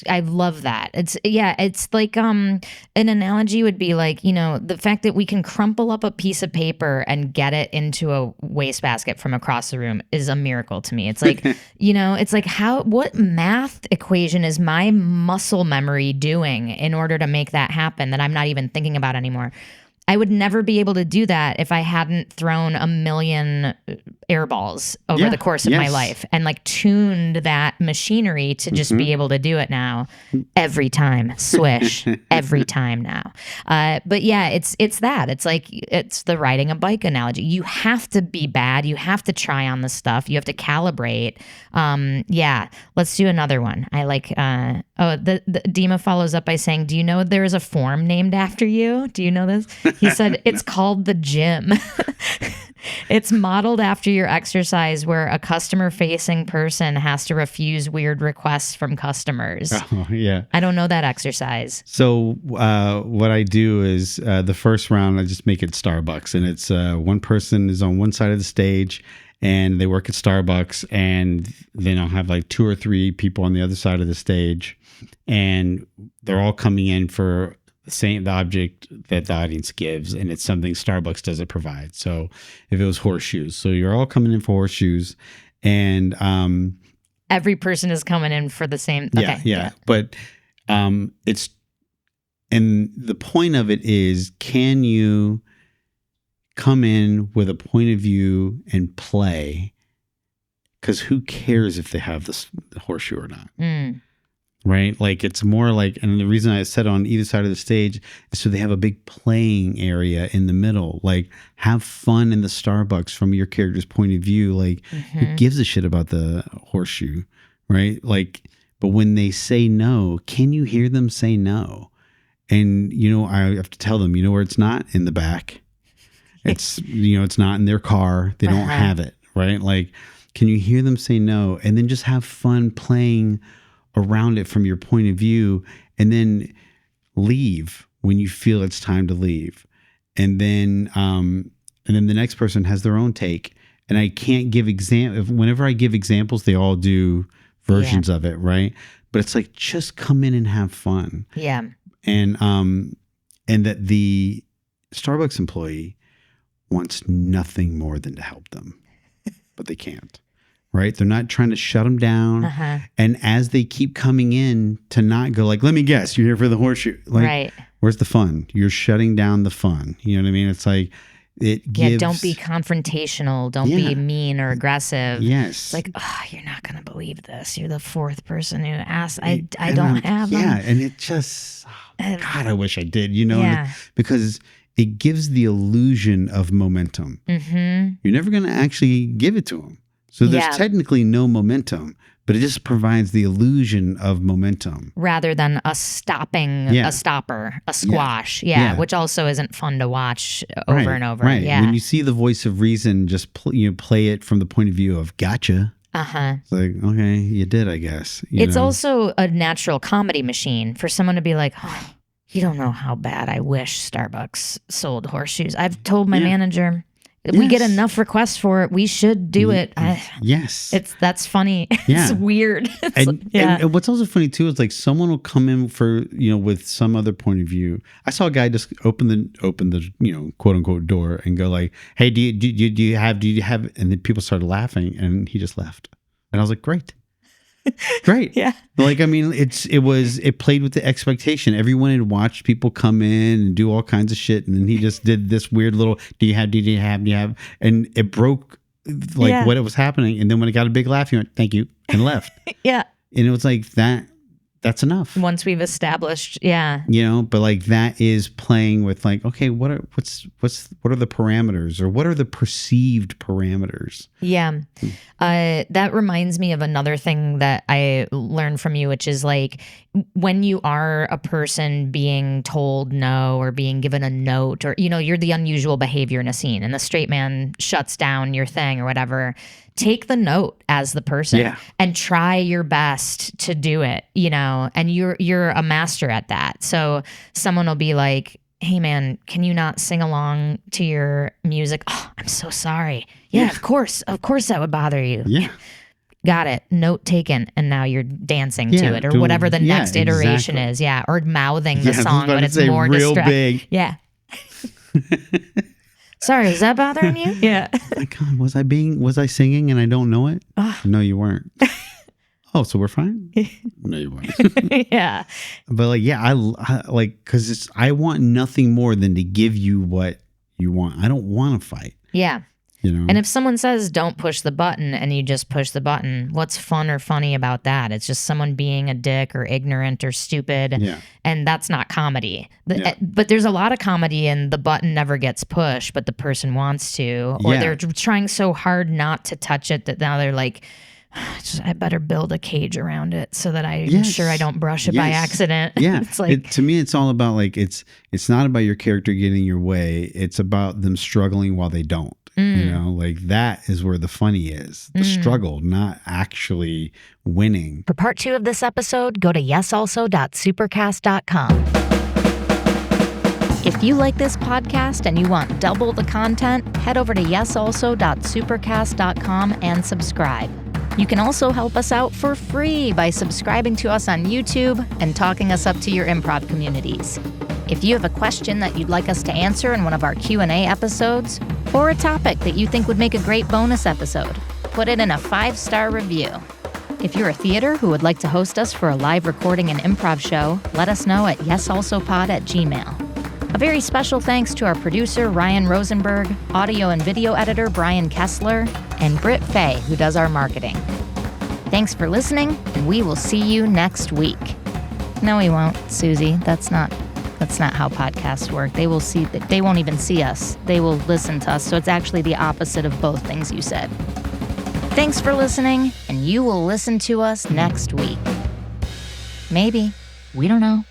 I love that. It's like an analogy would be like, the fact that we can crumple up a piece of paper and get it into a wastebasket from across the room is a miracle to me. It's like, it's like what math equation is my muscle memory doing in order to make that happen that I'm not even thinking about anymore? I would never be able to do that if I hadn't thrown a million air balls over the course of my life and like tuned that machinery to just be able to do it now every time. Swish every time now. But yeah, it's that. It's like, it's the riding a bike analogy. You have to be bad. You have to try on the stuff. You have to calibrate. Let's do another one. I like, the Dima follows up by saying, do you know there is a form named after you? Do you know this? He said, it's called the gym. It's modeled after your exercise where a customer-facing person has to refuse weird requests from customers. Oh, yeah. I don't know that exercise. So what I do is the first round, I just make it Starbucks. And it's one person is on one side of the stage and they work at Starbucks. And then I'll have like 2 or 3 people on the other side of the stage. And they're all coming in for the object that the audience gives, and it's something Starbucks doesn't provide. So if it was horseshoes, so you're all coming in for horseshoes, and every person is coming in for the same. Yeah. But it's, and the point of it is, can you come in with a point of view and play? Because who cares if they have the horseshoe or not? Right? Like, it's more like, and the reason I said on either side of the stage is so they have a big playing area in the middle. Like, have fun in the Starbucks from your character's point of view. Like, who gives a shit about the horseshoe? Right? Like, but when they say no, can you hear them say no? And, I have to tell them, where it's not? In the back. It's, it's not in their car. They don't have it. Right? Like, can you hear them say no? And then just have fun playing around it from your point of view, and then leave when you feel it's time to leave. And then the next person has their own take. And I can't give whenever I give examples, they all do versions of it. Right. But it's like, just come in and have fun. Yeah. And that the Starbucks employee wants nothing more than to help them, but they can't. Right? They're not trying to shut them down. And as they keep coming in, to not go like, let me guess, you're here for the horseshoe. Like, right. Where's the fun? You're shutting down the fun. You know what I mean? It's like, it gives... Yeah, don't be confrontational. Don't be mean or aggressive. Yes. It's like, you're not going to believe this. You're the 4th person who asked. I don't have them. Yeah, and it just... God, I wish I did. Because it gives the illusion of momentum. You're never going to actually give it to them. So there's technically no momentum, but it just provides the illusion of momentum. Rather than a stopping, a stopper, a squash. Yeah, which also isn't fun to watch over and over. Right. Yeah. When you see the voice of reason, just play it from the point of view of gotcha. It's like, okay, you did, I guess. It's also a natural comedy machine for someone to be like, you don't know how bad I wish Starbucks sold horseshoes. I've told my manager... We get enough requests for it. We should do it. That's funny. It's weird. And what's also funny too is like someone will come in for with some other point of view. I saw a guy just open the quote unquote door and go like, "Hey, do you have?" And then people started laughing, and he just left. And I was like, "Great." Right. Yeah. Like, I mean, it played with the expectation. Everyone had watched people come in and do all kinds of shit. And then he just did this weird little, do you have? And it broke like what it was happening. And then when it got a big laugh, he went, thank you, and left. Yeah. And it was like that's enough. Once we've established, but like that is playing with like, okay, what are the parameters, or what are the perceived parameters? Yeah. That reminds me of another thing that I learned from you, which is like when you are a person being told no or being given a note, or, you're the unusual behavior in a scene and the straight man shuts down your thing or whatever. Take the note as the person and try your best to do it, and you're a master at that. So someone will be like, hey man, can you not sing along to your music? Oh, I'm so sorry. Yeah, of course that would bother you. Yeah. Got it. Note taken. And now you're dancing to it, or whatever the next iteration is. Yeah. Or mouthing the song when it's more real big. Yeah. Sorry, is that bothering you? Yeah. My God, was I singing and I don't know it? No, you weren't. Oh, so we're fine? No, you weren't. Yeah. But like, I like, because I want nothing more than to give you what you want. I don't want to fight. Yeah. And if someone says don't push the button and you just push the button, what's fun or funny about that? It's just someone being a dick or ignorant or stupid. Yeah. And that's not comedy. But there's a lot of comedy in the button never gets pushed, but the person wants to. Or they're trying so hard not to touch it that now they're like, I better build a cage around it so that I'm sure I don't brush it by accident. Yeah. It's like, to me, it's all about like, it's not about your character getting your way. It's about them struggling while they don't. Like that is where the funny is. The struggle, not actually winning. For part 2 of this episode, go to yesalso.supercast.com. If you like this podcast and you want double the content, head over to yesalso.supercast.com and subscribe. You can also help us out for free by subscribing to us on YouTube and talking us up to your improv communities. If you have a question that you'd like us to answer in one of our Q&A episodes, or a topic that you think would make a great bonus episode, put it in a 5-star review. If you're a theater who would like to host us for a live recording and improv show, let us know at yesalsopod@gmail.com. A very special thanks to our producer, Ryan Rosenberg, audio and video editor, Brian Kessler, and Britt, Faye, who does our marketing. Thanks for listening, and we will see you next week. No, we won't, Susie. That's not how podcasts work. They won't even see us. They will listen to us. So it's actually the opposite of both things you said. Thanks for listening, and you will listen to us next week. Maybe. We don't know.